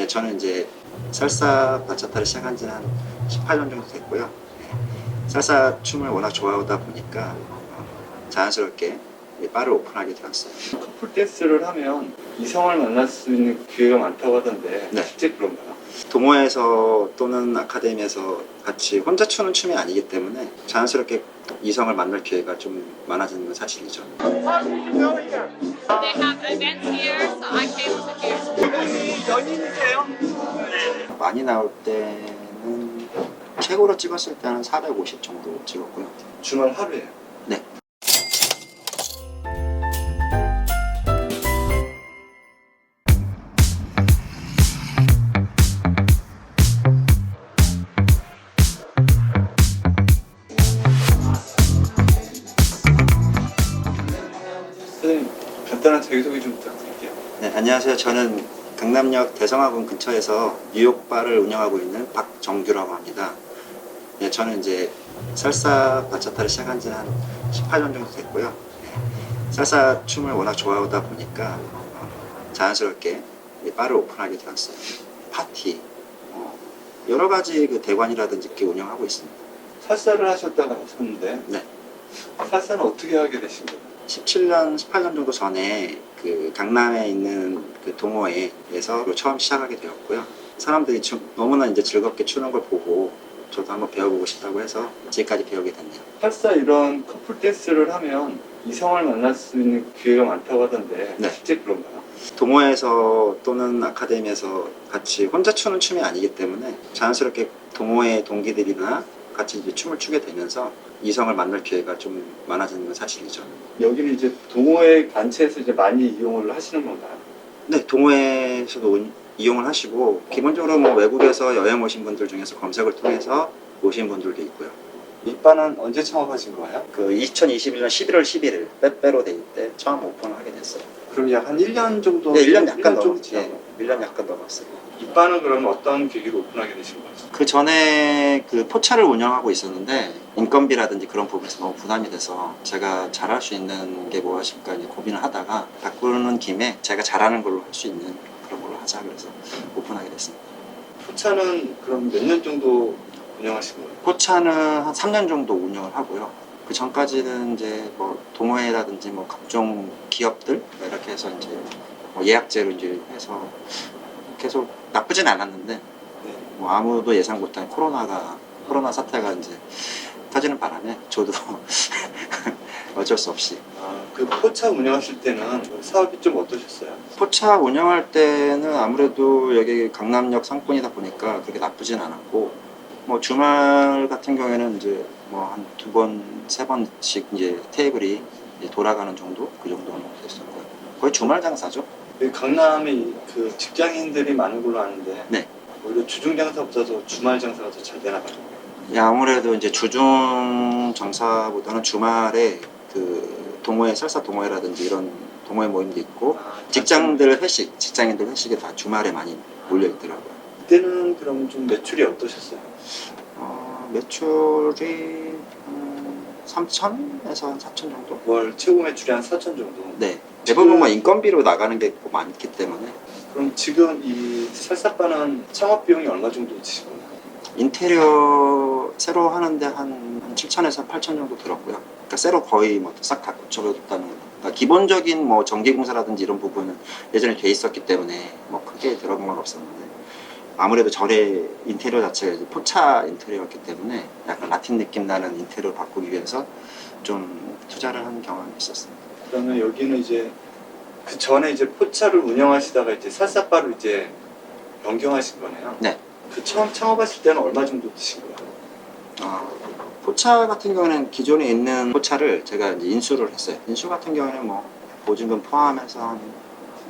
네, 저는 이제 살사 바차타를 시작한 지는 한 18년 정도 됐고요. 네, 살사 춤을 워낙 좋아하다 보니까 자연스럽게 이 바를 오픈하게 되었어요. 커플 댄스를 하면 이성을 만날 수 있는 기회가 많다고 하던데 네. 실제 그런가요? 동호회에서 또는 아카데미에서 같이 혼자 추는 춤이 아니기 때문에 자연스럽게 이성을 만날 기회가 좀 많아지는 건 사실이죠. They have events here, so I came to here. 연인이세요? 많이 나올 때는 최고로 찍었을 때는 450 정도 찍었고요. 주말 하루에. 네. 선생님 간단한 자기소개 좀 부탁드릴게요. 네, 안녕하세요. 저는 강남역 대성학원 근처에서 뉴욕 바를 운영하고 있는 박정규라고 합니다. 네, 저는 이제 살사 바차타를 시작한 지는 한 18년 정도 됐고요. 네, 살사 춤을 워낙 좋아하다 보니까 자연스럽게 이 바를 오픈하게 되었어요. 파티, 여러 가지 그 대관이라든지 이렇게 운영하고 있습니다. 살사를 하셨다가 하셨는데 네. 살사는 어떻게 하게 되신 거예요? 17년, 18년 정도 전에 그 강남에 있는 그 동호회에서 처음 시작하게 되었고요. 사람들이 너무나 이제 즐겁게 추는 걸 보고 저도 한번 배워보고 싶다고 해서 지금까지 배우게 됐네요. 살사 이런 커플 댄스를 하면 이성을 만날 수 있는 기회가 많다고 하던데 네. 실제 그런가요? 동호회에서 또는 아카데미에서 같이 혼자 추는 춤이 아니기 때문에 자연스럽게 동호회 동기들이나 같이 이제 춤을 추게 되면서 이성을 만날 기회가 좀 많아지는 건 사실이죠. 여기는 이제 동호회 단체에서 이제 많이 이용을 하시는 건가요? 네, 동호회에서도 이용을 하시고 기본적으로 뭐 외국에서 여행 오신 분들 중에서 검색을 통해서 오신 분들도 있고요. 이 바는 언제 창업하신 거예요? 그 2021년 11월 11일 빼빼로 데이 때 처음 오픈을 하게 됐어요. 그럼 약 한 1년 정도? 네, 1년 약간 좀 넘었어요. 지나고. 네, 1년 약간 넘었어요. 이 바는 그러면 어떤 계기로 오픈하게 되신 거죠? 그 전에 그 포차를 운영하고 있었는데 인건비라든지 그런 부분에서 너무 부담이 돼서 제가 잘할 수 있는 게 무엇일까 이제 고민을 하다가 바꾸는 김에 제가 잘하는 걸로 할 수 있는 그런 걸로 하자 그래서 오픈하게 됐습니다. 포차는 그럼 몇 년 정도 운영하신 거예요? 포차는 한 3년 정도 운영을 하고요. 그 전까지는 이제 뭐 동호회라든지 뭐 각종 기업들 이렇게 해서 이제 뭐 예약제로 이제 해서 계속 나쁘진 않았는데 네. 뭐 아무도 예상 못한 코로나 사태가 이제 터지는 바람에 저도 어쩔 수 없이 그 포차 운영하실 때는 사업이 좀 어떠셨어요? 포차 운영할 때는 아무래도 여기 강남역 상권이다 보니까 그렇게 나쁘진 않았고 뭐 주말 같은 경우에는 이제 뭐 한 2번, 3번씩 이제 테이블이 이제 돌아가는 정도 그 정도는 됐었고요. 거의 주말 장사죠. 여기 강남에 그 직장인들이 많은 걸로 아는데 네. 오히려 주중 장사보다도 주말 장사가 더 잘 되나 봐요. 예, 아무래도 이제 주중 장사보다는 주말에 그 동호회, 살사 동호회라든지 이런 동호회 모임도 있고 직장인들 회식이 다 주말에 많이 몰려 있더라고요. 그때는 그럼 좀 매출이 어떠셨어요? 매출이 3천에서 한 4천 정도? 월 최고 매출이 한 4천 정도? 네. 대부분 뭐 인건비로 나가는 게 많기 때문에 그럼 지금 이 살사바는 창업 비용이 얼마 정도 드시나요? 인테리어 새로 하는데 한 7천에서 8천 정도 들었고요. 그러니까 새로 거의 뭐 싹 다 고쳐줬다는 그러니까 기본적인 뭐 전기공사라든지 이런 부분은 예전에 돼 있었기 때문에 뭐 크게 들어간 건 없었는데 아무래도 절의 인테리어 자체가 이제 포차 인테리어였기 때문에 약간 라틴 느낌 나는 인테리어를 바꾸기 위해서 좀 투자를 한 경험이 있었습니다. 그러면 여기는 이제 그 전에 이제 포차를 운영하시다가 이제 살사바로 이제 변경하신 거네요? 네. 그 처음 창업하실 때는 얼마 정도 드신 거예요? 포차 같은 경우는 기존에 있는 포차를 제가 이제 인수를 했어요. 인수 같은 경우는 뭐 보증금 포함해서 한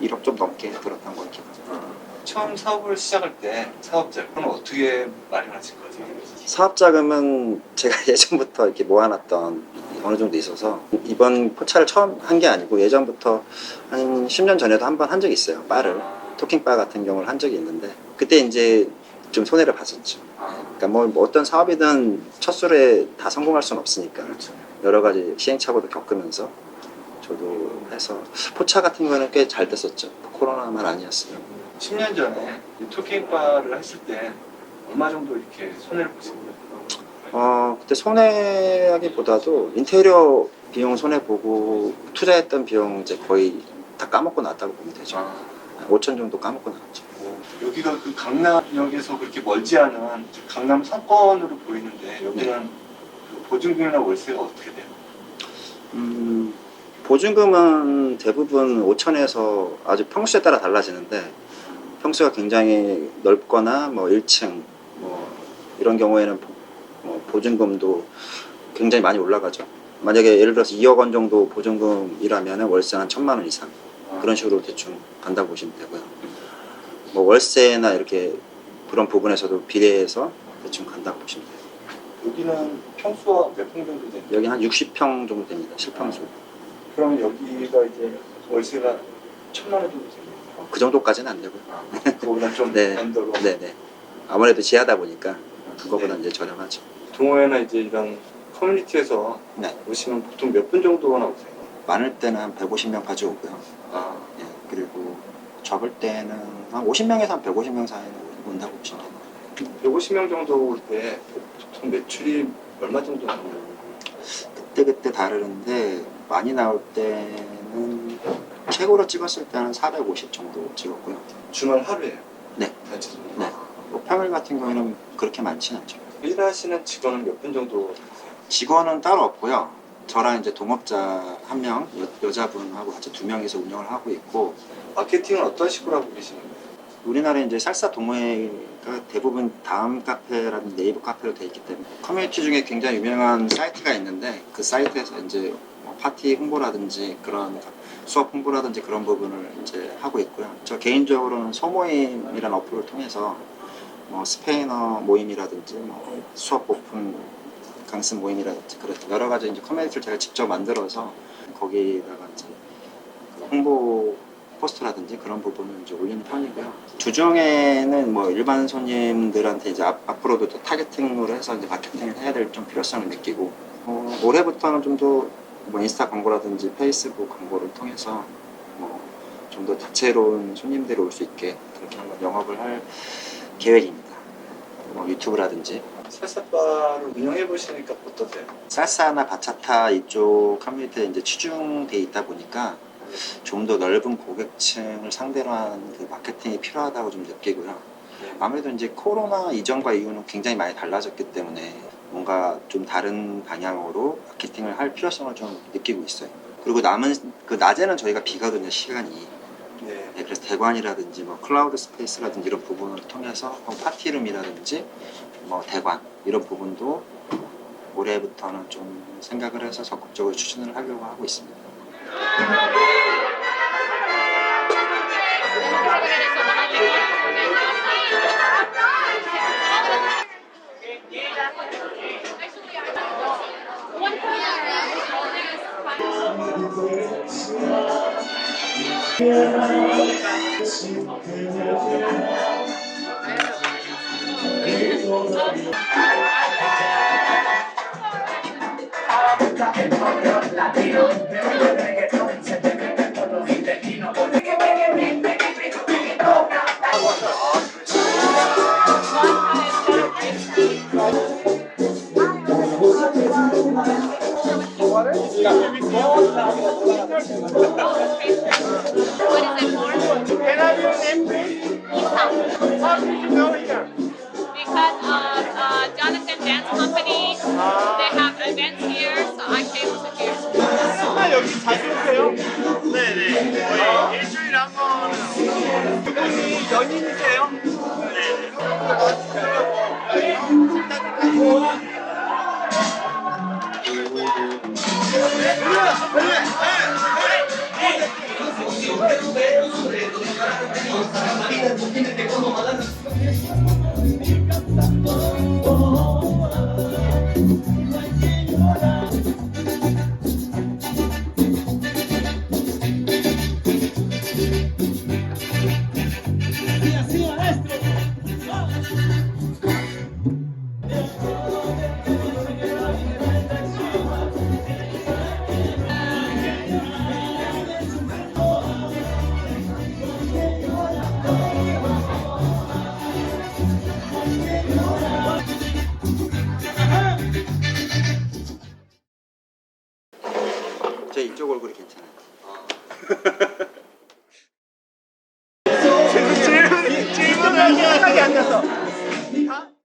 1억 좀 넘게 들었던 걸 기억합니다. 처음 사업을 시작할 때 사업자금은 어떻게 마련하신 거죠? 사업 자금은 제가 예전부터 이렇게 모아놨던 어느 정도 있어서 이번 포차를 처음 한 게 아니고 예전부터 한 10년 전에도 한 번 한 적이 있어요. 바를 토킹바 같은 경우를 한 적이 있는데 그때 이제 좀 손해를 봤었죠. 그러니까 뭐 어떤 사업이든 첫 술에 다 성공할 수는 없으니까 그렇죠. 여러 가지 시행착오도 겪으면서 저도 해서 포차 같은 경우는 꽤 잘 됐었죠. 코로나만 아니었으면. 10년 전에 이 토끼바를 했을 때 얼마 정도 이렇게 손해를 보신 거예요? 그때 손해하기보다도 인테리어 비용 손해 보고 투자했던 비용 이제 거의 다 까먹고 났다고 보면 되죠. 5천 정도 까먹고 나왔죠. 여기가 그 강남역에서 그렇게 멀지 않은 강남 상권으로 보이는데 여기는 그 보증금이나 월세가 어떻게 돼요? 보증금은 대부분 5천에서 아주 평수에 따라 달라지는데 평수가 굉장히 넓거나 뭐 1층 뭐 이런 경우에는 보증금도 굉장히 많이 올라가죠. 만약에 예를 들어서 2억 원 정도 보증금이라면 월세 한 1,000만 원 이상 그런 식으로 대충 간다고 보시면 되고요. 뭐 월세나 이렇게 그런 부분에서도 비례해서 대충 간다고 보시면 돼요. 여기는 평수가 몇 평 정도 돼요? 여기 한 60평 정도 됩니다. 실평수. 그러면 여기가 이제 월세가 1,000만 원 정도 돼요? 그 정도까지는 안 되고요. 그거보다 좀 네. 언더로. 네네. 아무래도 지하다 보니까 그거보다 네. 이제 저렴하죠. 동호회나 이제 이런 커뮤니티에서 네. 오시면 보통 몇 분 정도 나오세요? 많을 때는 한 150명까지 오고요. 아, 예, 그리고 적을 때는 한 50명에서 한 150명 사이는 온다고 보시면 돼요. 150명 정도 올 때 보통 매출이 얼마 정도 나와요? 그때 다르는데 많이 나올 때는 최고로 찍었을 때는 450 정도 찍었고요. 주말 하루에요? 네. 대체적으로? 네. 뭐 평일 같은 경우에는 그렇게 많지는 않죠. 일하시는 직원은 몇 분 정도 되세요? 직원은 따로 없고요. 저랑 이제 동업자 한 명, 여자분하고 같이 2명이서 운영을 하고 있고, 마케팅은 어떤 식으로 하고 계시는 거예요? 우리나라에 이제 살사 동호회가 대부분 다음 카페라든지 네이버 카페로 돼 있기 때문에 커뮤니티 중에 굉장히 유명한 사이트가 있는데 그 사이트에서 이제 뭐 파티 홍보라든지 그런 수업 홍보라든지 그런 부분을 이제 하고 있고요. 저 개인적으로는 소모임이라는 어플을 통해서 뭐 스페인어 모임이라든지 뭐 수업 오픈 강습 모임이라든지 그런 여러 가지 이제 커뮤니티를 제가 직접 만들어서 거기다가 이제 그 홍보 포스트라든지 그런 부분을 이제 올리는 편이고요. 주중에는 뭐 일반 손님들한테 이제 앞으로도 더 타겟팅으로 해서 이제 마케팅을 해야 될 좀 필요성을 느끼고 올해부터는 좀 더 뭐 인스타 광고라든지 페이스북 광고를 통해서 뭐 좀 더 다채로운 손님들이 올 수 있게 그렇게 한번 영업을 할 계획입니다. 뭐 유튜브라든지 살사바를 운영해 보시니까 어떠세요? 살사나 바차타 이쪽 커뮤니티에 이제 치중돼 있다 보니까 좀 더 넓은 고객층을 상대로 한 그 마케팅이 필요하다고 좀 느끼고요. 아무래도 이제 코로나 이전과 이후는 굉장히 많이 달라졌기 때문에 뭔가 좀 다른 방향으로 마케팅을 할 필요성을 좀 느끼고 있어요. 그리고 남은 그 낮에는 저희가 비거든요, 시간이. 네. 네, 그래서 대관이라든지 뭐 클라우드 스페이스라든지 이런 부분을 통해서 파티룸이라든지 뭐 대관 이런 부분도 올해부터는 좀 생각을 해서 적극적으로 추진을 하려고 하고 있습니다. What is it for? Can I have your name, please? Ethan. How did you know here? Because of Jonathan Dance Company, they have events here, so I came to here. 아, 여기 자주 오세요? 네네. 거의 일주일에 한 번은. 이분이 연인이세요? 제 이쪽 얼굴이 괜찮아요. 질문을 하기 앉아서